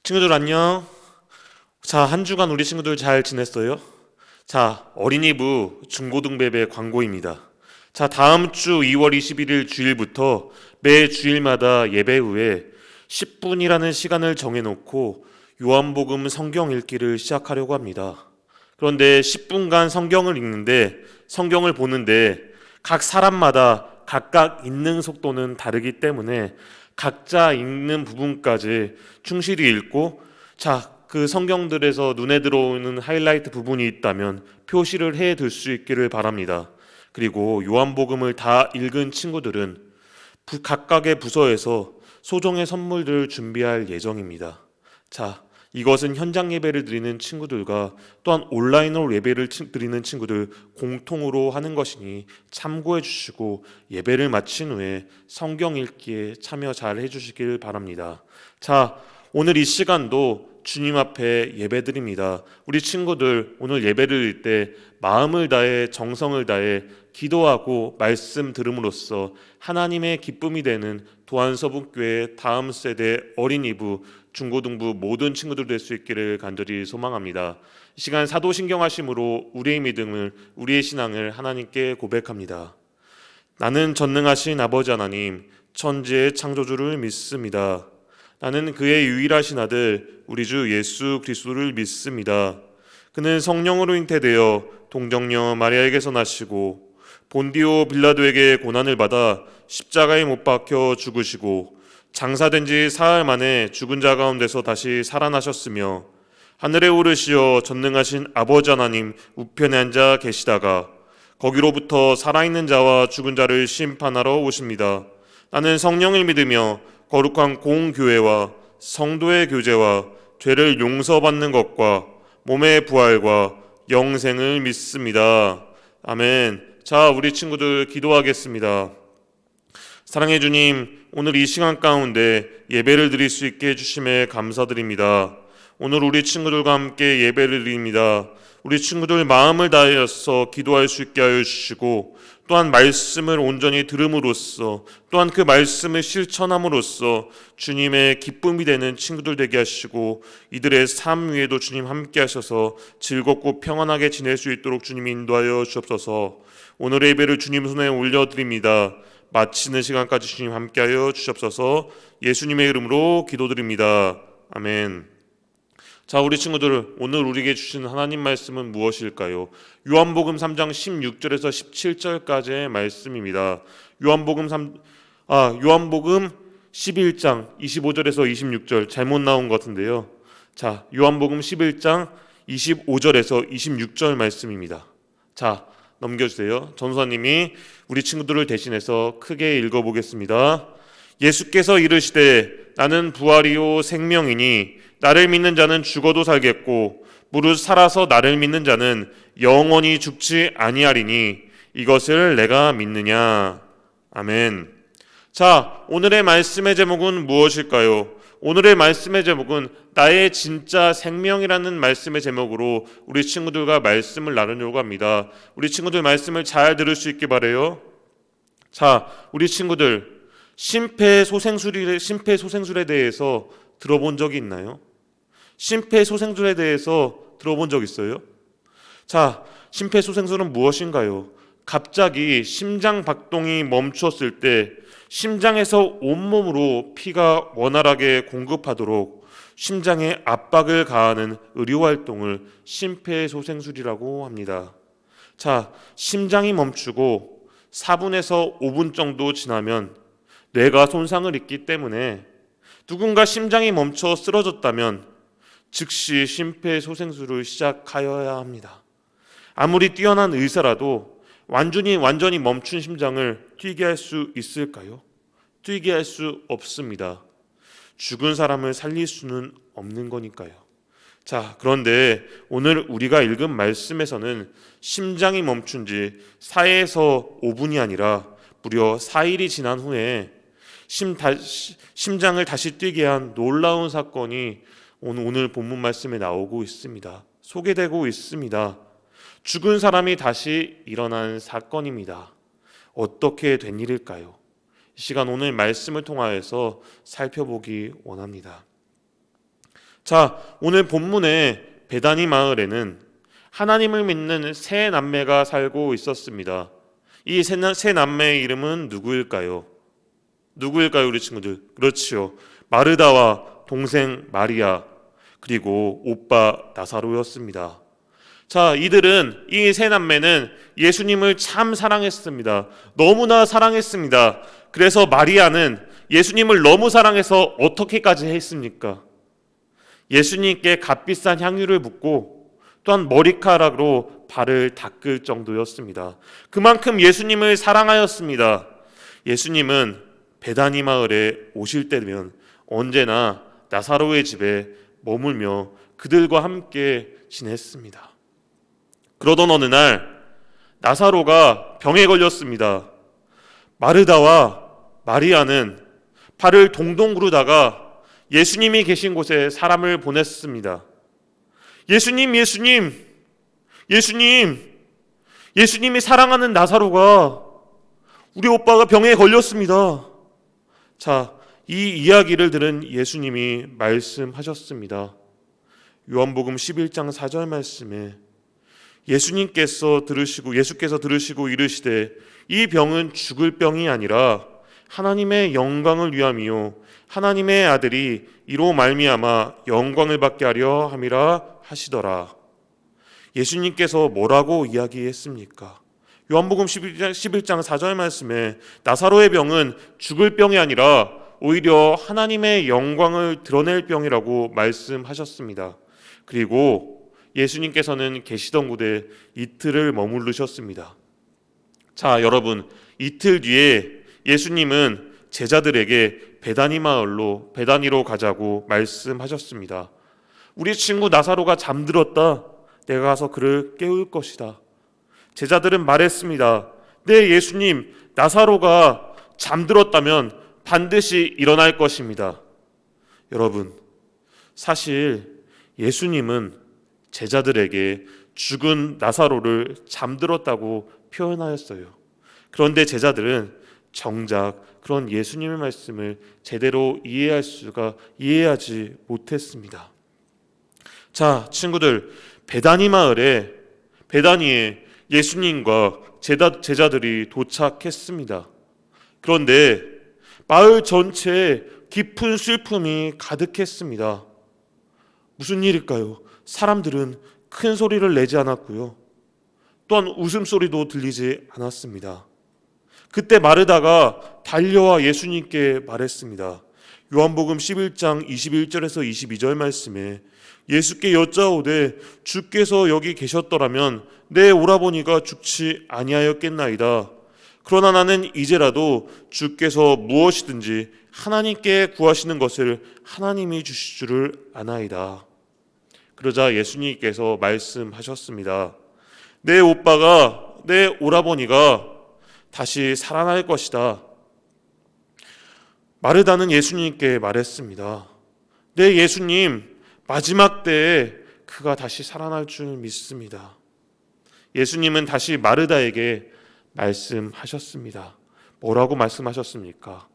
친구들 안녕. 자, 한 주간 우리 친구들 잘 지냈어요? 자, 어린이부 중고등배배 광고입니다. 자, 다음 주 2월 21일 주일부터 매 주일마다 예배 후에 10분이라는 시간을 정해놓고 요한복음 성경 읽기를 시작하려고 합니다. 그런데 10분간 성경을 읽는데, 성경을 보는데 각 사람마다 각각 읽는 속도는 다르기 때문에 각자 읽는 부분까지 충실히 읽고, 그 성경들에서 눈에 들어오는 하이라이트 부분이 있다면 표시를 해둘 수 있기를 바랍니다. 그리고 요한복음을 다 읽은 친구들은 각각의 부서에서 소정의 선물들을 준비할 예정입니다. 자, 이것은 현장 예배를 드리는 친구들과 또한 온라인으로 예배를 드리는 친구들 공통으로 하는 것이니 참고해 주시고 예배를 마친 후에 성경 읽기에 참여 잘 해주시길 바랍니다. 자, 오늘 이 시간도 주님 앞에 예배드립니다. 우리 친구들 오늘 예배를 드릴 때 마음을 다해 정성을 다해 기도하고 말씀 들음으로써 하나님의 기쁨이 되는 도안서북교회 다음 세대 어린이부 중고등부 모든 친구들 될 수 있기를 간절히 소망합니다. 이 시간 사도신경하심으로 우리의 믿음을, 우리의 신앙을 하나님께 고백합니다. 나는 전능하신 아버지 하나님, 천지의 창조주를 믿습니다. 나는 그의 유일하신 아들 우리 주 예수 그리스도를 믿습니다. 그는 성령으로 잉태되어 동정녀 마리아에게서 나시고 본디오 빌라도에게 고난을 받아 십자가에 못 박혀 죽으시고 장사된 지 사흘 만에 죽은 자 가운데서 다시 살아나셨으며 하늘에 오르시어 전능하신 아버지 하나님 우편에 앉아 계시다가 거기로부터 살아있는 자와 죽은 자를 심판하러 오십니다. 나는 성령을 믿으며 거룩한 공교회와 성도의 교제와 죄를 용서받는 것과 몸의 부활과 영생을 믿습니다. 아멘. 자, 우리 친구들 기도하겠습니다. 사랑해 주님, 오늘 이 시간 가운데 예배를 드릴 수 있게 해주심에 감사드립니다. 오늘 우리 친구들과 함께 예배를 드립니다. 우리 친구들 마음을 다해서 기도할 수 있게 하여 주시고 또한 말씀을 온전히 들음으로써 또한 그 말씀을 실천함으로써 주님의 기쁨이 되는 친구들 되게 하시고 이들의 삶 위에도 주님 함께 하셔서 즐겁고 평안하게 지낼 수 있도록 주님 인도하여 주옵소서. 오늘의 예배를 주님 손에 올려드립니다. 마치는 시간까지 주님 함께하여 주옵소서. 예수님의 이름으로 기도드립니다. 아멘. 자, 우리 친구들 오늘 우리에게 주신 하나님 말씀은 무엇일까요? 요한복음 3장 16절에서 17절까지의 말씀입니다. 요한복음 11장 25절에서 26절 잘못 나온 것 같은데요. 자, 요한복음 11장 25절에서 26절 말씀입니다. 자, 넘겨주세요. 전도사님이 우리 친구들을 대신해서 크게 읽어보겠습니다. 예수께서 이르시되 나는 부활이요 생명이니 나를 믿는 자는 죽어도 살겠고 무릇 살아서 나를 믿는 자는 영원히 죽지 아니하리니 이것을 내가 믿느냐. 아멘. 자, 오늘의 말씀의 제목은 무엇일까요? 오늘의 말씀의 제목은 나의 진짜 생명이라는 말씀의 제목으로 우리 친구들과 말씀을 나누려고 합니다. 우리 친구들 말씀을 잘 들을 수 있게 바라요. 자, 우리 친구들 심폐소생술에 대해서 들어본 적이 있나요? 심폐소생술에 대해서 들어본 적 있어요? 자, 심폐소생술은 무엇인가요? 갑자기 심장 박동이 멈췄을 때 심장에서 온몸으로 피가 원활하게 공급하도록 심장에 압박을 가하는 의료활동을 심폐소생술이라고 합니다. 자, 심장이 멈추고 4분에서 5분 정도 지나면 뇌가 손상을 입기 때문에 누군가 심장이 멈춰 쓰러졌다면 즉시 심폐소생술을 시작하여야 합니다. 아무리 뛰어난 의사라도 완전히 멈춘 심장을 뛰게 할 수 있을까요? 뛰게 할 수 없습니다. 죽은 사람을 살릴 수는 없는 거니까요. 자, 그런데 오늘 우리가 읽은 말씀에서는 심장이 멈춘 지 4에서 5분이 아니라 무려 4일이 지난 후에 심장을 다시 뛰게 한 놀라운 사건이 오늘 본문 말씀에 나오고 있습니다. 소개되고 있습니다. 죽은 사람이 다시 일어난 사건입니다. 어떻게 된 일일까요? 이 시간 오늘 말씀을 통하여서 살펴보기 원합니다. 자, 오늘 본문의 베다니 마을에는 하나님을 믿는 세 남매가 살고 있었습니다. 이 세 남매의 이름은 누구일까요? 누구일까요, 우리 친구들? 그렇지요. 마르다와 동생 마리아, 그리고 오빠 나사로였습니다. 자, 이 세 남매는 예수님을 참 사랑했습니다. 너무나 사랑했습니다. 그래서 마리아는 예수님을 너무 사랑해서 어떻게까지 했습니까? 예수님께 값비싼 향유를 붓고 또한 머리카락으로 발을 닦을 정도였습니다. 그만큼 예수님을 사랑하였습니다. 예수님은 베다니 마을에 오실 때면 언제나 나사로의 집에 머물며 그들과 함께 지냈습니다. 그러던 어느 날 나사로가 병에 걸렸습니다. 마르다와 마리아는 발을 동동 구르다가 예수님이 계신 곳에 사람을 보냈습니다. 예수님, 예수님, 예수님, 예수님이 사랑하는 나사로가 우리 오빠가 병에 걸렸습니다. 자, 이 이야기를 들은 예수님이 말씀하셨습니다. 요한복음 11장 4절 말씀에 예수께서 들으시고 이르시되 이 병은 죽을 병이 아니라 하나님의 영광을 위함이요 하나님의 아들이 이로 말미암아 영광을 받게 하려 함이라 하시더라. 예수님께서 뭐라고 이야기했습니까? 요한복음 11장 4절 말씀에 나사로의 병은 죽을 병이 아니라 오히려 하나님의 영광을 드러낼 병이라고 말씀하셨습니다. 그리고 예수님께서는 계시던 곳에 이틀을 머무르셨습니다. 자, 여러분, 이틀 뒤에 예수님은 제자들에게 베다니로 가자고 말씀하셨습니다. 우리 친구 나사로가 잠들었다. 내가 가서 그를 깨울 것이다. 제자들은 말했습니다. 네, 예수님, 나사로가 잠들었다면 반드시 일어날 것입니다. 여러분, 사실 예수님은 제자들에게 죽은 나사로를 잠들었다고 표현하였어요. 그런데 제자들은 정작 그런 예수님의 말씀을 제대로 이해하지 못했습니다. 자, 친구들, 베다니에 예수님과 제자들이 도착했습니다. 그런데 마을 전체에 깊은 슬픔이 가득했습니다. 무슨 일일까요? 사람들은 큰 소리를 내지 않았고요. 또한 웃음소리도 들리지 않았습니다. 그때 마르다가 달려와 예수님께 말했습니다. 요한복음 11장 21절에서 22절 말씀에 예수께 여짜오되 주께서 여기 계셨더라면 내 오라버니가 죽지 아니하였겠나이다. 그러나 나는 이제라도 주께서 무엇이든지 하나님께 구하시는 것을 하나님이 주실 줄을 아나이다. 그러자 예수님께서 말씀하셨습니다. 내 오라버니가 다시 살아날 것이다. 마르다는 예수님께 말했습니다. 네, 예수님, 마지막 때에 그가 다시 살아날 줄 믿습니다. 예수님은 다시 마르다에게 말씀하셨습니다. 뭐라고 말씀하셨습니까?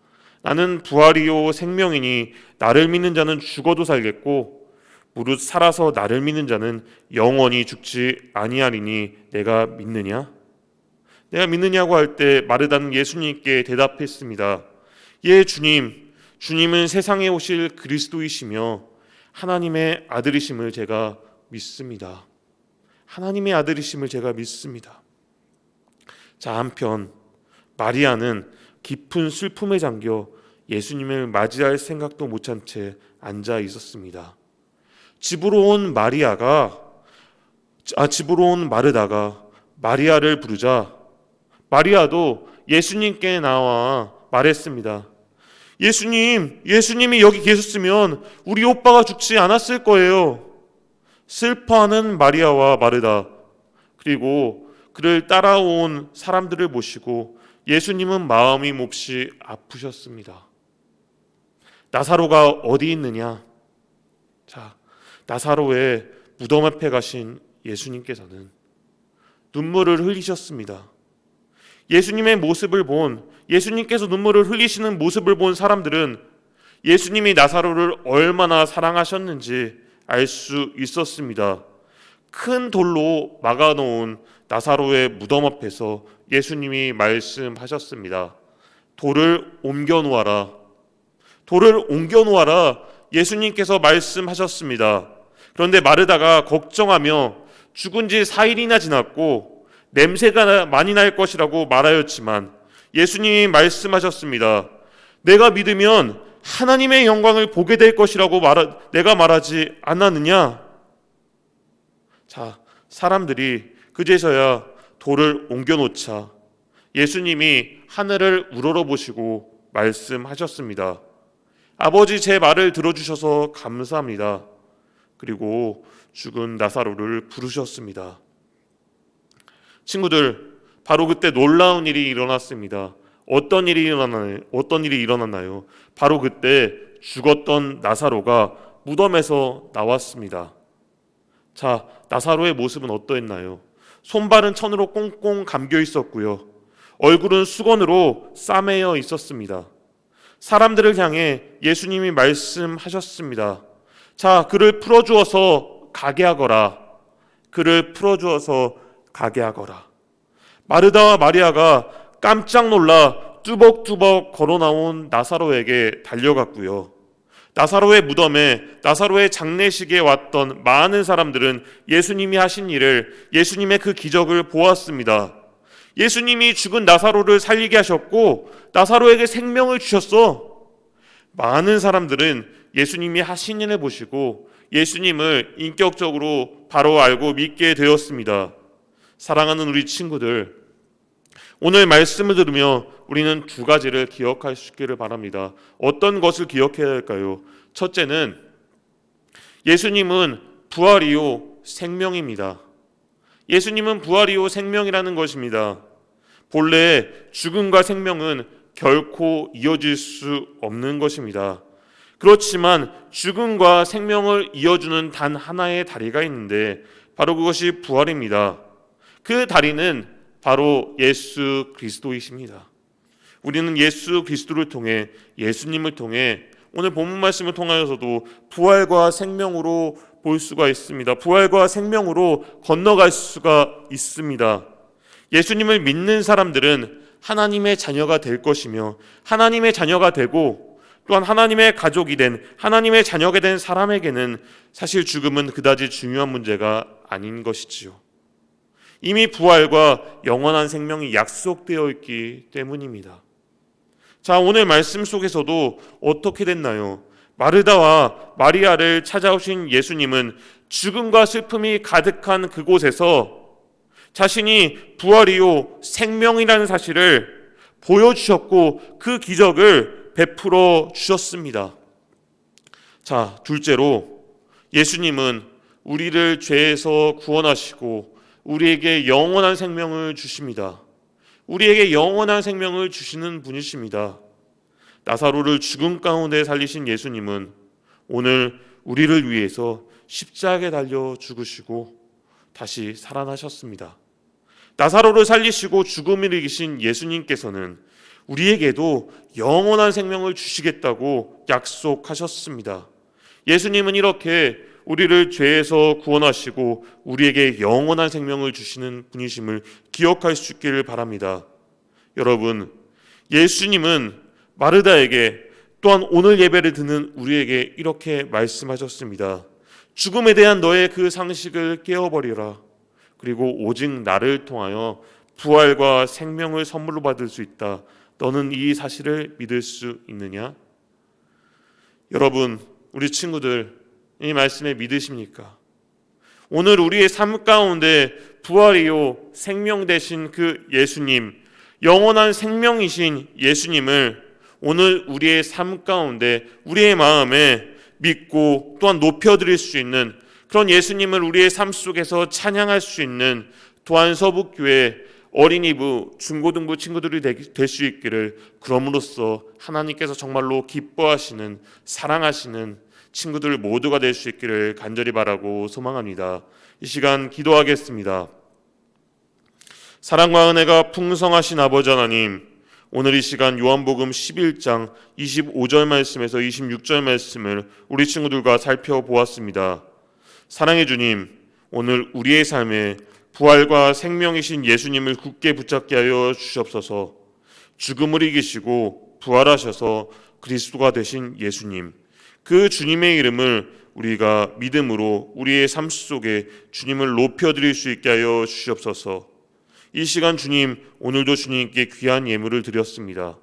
나는 부활이요 생명이니 나를 믿는 자는 죽어도 살겠고 무릇 살아서 나를 믿는 자는 영원히 죽지 아니하리니 내가 믿느냐? 내가 믿느냐고 할 때 마르다는 예수님께 대답했습니다. 예, 주님은 세상에 오실 그리스도이시며 하나님의 아들이심을 제가 믿습니다. 하나님의 아들이심을 제가 믿습니다. 자, 한편 마리아는 깊은 슬픔에 잠겨 예수님을 맞이할 생각도 못한 채 앉아 있었습니다. 집으로 온 마르다가 마리아를 부르자 마리아도 예수님께 나와 말했습니다. 예수님이 여기 계셨으면 우리 오빠가 죽지 않았을 거예요. 슬퍼하는 마리아와 마르다, 그리고 그를 따라온 사람들을 모시고 예수님은 마음이 몹시 아프셨습니다. 나사로가 어디 있느냐? 자, 나사로의 무덤 앞에 가신 예수님께서는 눈물을 흘리셨습니다. 예수님께서 눈물을 흘리시는 모습을 본 사람들은 예수님이 나사로를 얼마나 사랑하셨는지 알 수 있었습니다. 큰 돌로 막아놓은 나사로의 무덤 앞에서 예수님이 말씀하셨습니다. 돌을 옮겨 놓아라. 돌을 옮겨 놓아라. 예수님께서 말씀하셨습니다. 그런데 마르다가 걱정하며 죽은 지 4일이나 지났고 냄새가 많이 날 것이라고 말하였지만 예수님이 말씀하셨습니다. 내가 믿으면 하나님의 영광을 보게 될 것이라고 내가 말하지 않았느냐? 자, 사람들이 그제서야 돌을 옮겨놓자 예수님이 하늘을 우러러보시고 말씀하셨습니다. 아버지, 제 말을 들어주셔서 감사합니다. 그리고 죽은 나사로를 부르셨습니다. 친구들, 바로 그때 놀라운 일이 일어났습니다. 어떤 일이 일어났나요? 바로 그때 죽었던 나사로가 무덤에서 나왔습니다. 자, 나사로의 모습은 어떠했나요? 손발은 천으로 꽁꽁 감겨 있었고요. 얼굴은 수건으로 싸매어 있었습니다. 사람들을 향해 예수님이 말씀하셨습니다. 자, 그를 풀어주어서 가게 하거라. 그를 풀어주어서 가게 하거라. 마르다와 마리아가 깜짝 놀라 뚜벅뚜벅 걸어 나온 나사로에게 달려갔고요. 나사로의 무덤에, 나사로의 장례식에 왔던 많은 사람들은 예수님이 하신 일을, 예수님의 그 기적을 보았습니다. 예수님이 죽은 나사로를 살리게 하셨고 나사로에게 생명을 주셨어. 많은 사람들은 예수님이 하신 일을 보시고 예수님을 인격적으로 바로 알고 믿게 되었습니다. 사랑하는 우리 친구들, 오늘 말씀을 들으며 우리는 두 가지를 기억할 수 있기를 바랍니다. 어떤 것을 기억해야 할까요? 첫째는 예수님은 부활 이후 생명입니다. 예수님은 부활 이후 생명이라는 것입니다. 본래 죽음과 생명은 결코 이어질 수 없는 것입니다. 그렇지만 죽음과 생명을 이어주는 단 하나의 다리가 있는데 바로 그것이 부활입니다. 그 다리는 바로 예수 그리스도이십니다. 우리는 예수 그리스도를 통해, 예수님을 통해 오늘 본문 말씀을 통하여서도 부활과 생명으로 볼 수가 있습니다. 부활과 생명으로 건너갈 수가 있습니다. 예수님을 믿는 사람들은 하나님의 자녀가 될 것이며 하나님의 자녀가 되고 또한 하나님의 가족이 된, 하나님의 자녀가 된 사람에게는 사실 죽음은 그다지 중요한 문제가 아닌 것이지요. 이미 부활과 영원한 생명이 약속되어 있기 때문입니다. 자, 오늘 말씀 속에서도 어떻게 됐나요? 마르다와 마리아를 찾아오신 예수님은 죽음과 슬픔이 가득한 그곳에서 자신이 부활 이후 생명이라는 사실을 보여주셨고 그 기적을 베풀어 주셨습니다. 자, 둘째로 예수님은 우리를 죄에서 구원하시고 우리에게 영원한 생명을 주십니다. 우리에게 영원한 생명을 주시는 분이십니다. 나사로를 죽음 가운데 살리신 예수님은 오늘 우리를 위해서 십자가에 달려 죽으시고 다시 살아나셨습니다. 나사로를 살리시고 죽음을 이기신 예수님께서는 우리에게도 영원한 생명을 주시겠다고 약속하셨습니다. 예수님은 이렇게 우리를 죄에서 구원하시고 우리에게 영원한 생명을 주시는 분이심을 기억할 수 있기를 바랍니다. 여러분, 예수님은 마르다에게 또한 오늘 예배를 듣는 우리에게 이렇게 말씀하셨습니다. 죽음에 대한 너의 그 상식을 깨어버리라. 그리고 오직 나를 통하여 부활과 생명을 선물로 받을 수 있다. 너는 이 사실을 믿을 수 있느냐? 여러분, 우리 친구들, 이 말씀에 믿으십니까? 오늘 우리의 삶 가운데 부활 이후 생명 되신 그 예수님, 영원한 생명이신 예수님을 오늘 우리의 삶 가운데 우리의 마음에 믿고 또한 높여드릴 수 있는 그런 예수님을 우리의 삶 속에서 찬양할 수 있는 도안서북교회 어린이부, 중고등부 친구들이 될 수 있기를, 그럼으로써 하나님께서 정말로 기뻐하시는, 사랑하시는 친구들 모두가 될 수 있기를 간절히 바라고 소망합니다. 이 시간 기도하겠습니다. 사랑과 은혜가 풍성하신 아버지 하나님, 오늘 이 시간 요한복음 11장 25절 말씀에서 26절 말씀을 우리 친구들과 살펴보았습니다. 사랑의 주님, 오늘 우리의 삶에 부활과 생명이신 예수님을 굳게 붙잡게 하여 주시옵소서. 죽음을 이기시고 부활하셔서 그리스도가 되신 예수님, 그 주님의 이름을 우리가 믿음으로 우리의 삶 속에 주님을 높여드릴 수 있게 하여 주시옵소서. 이 시간 주님, 오늘도 주님께 귀한 예물을 드렸습니다.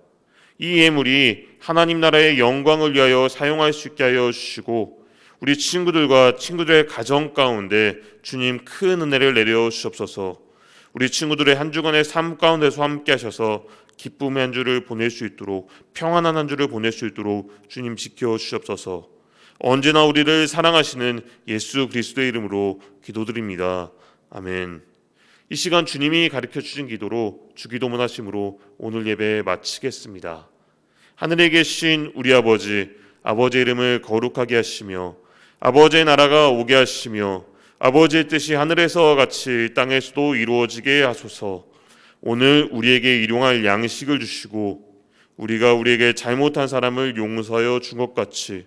이 예물이 하나님 나라의 영광을 위하여 사용할 수 있게 하여 주시고 우리 친구들과 친구들의 가정 가운데 주님 큰 은혜를 내려 주시옵소서. 우리 친구들의 한 주간의 삶 가운데서 함께 하셔서 기쁨의 한 주를 보낼 수 있도록, 평안한 한 주를 보낼 수 있도록 주님 지켜 주시옵소서. 언제나 우리를 사랑하시는 예수 그리스도의 이름으로 기도드립니다. 아멘. 이 시간 주님이 가르쳐 주신 기도로 주기도문 하심으로 오늘 예배 마치겠습니다. 하늘에 계신 우리 아버지, 아버지의 이름을 거룩하게 하시며 아버지의 나라가 오게 하시며 아버지의 뜻이 하늘에서와 같이 땅에서도 이루어지게 하소서. 오늘 우리에게 일용할 양식을 주시고 우리가 우리에게 잘못한 사람을 용서하여 준 것 같이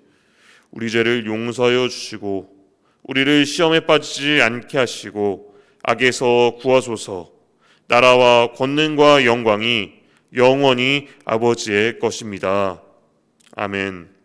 우리 죄를 용서하여 주시고 우리를 시험에 빠지지 않게 하시고 악에서 구하소서. 나라와 권능과 영광이 영원히 아버지의 것입니다. 아멘.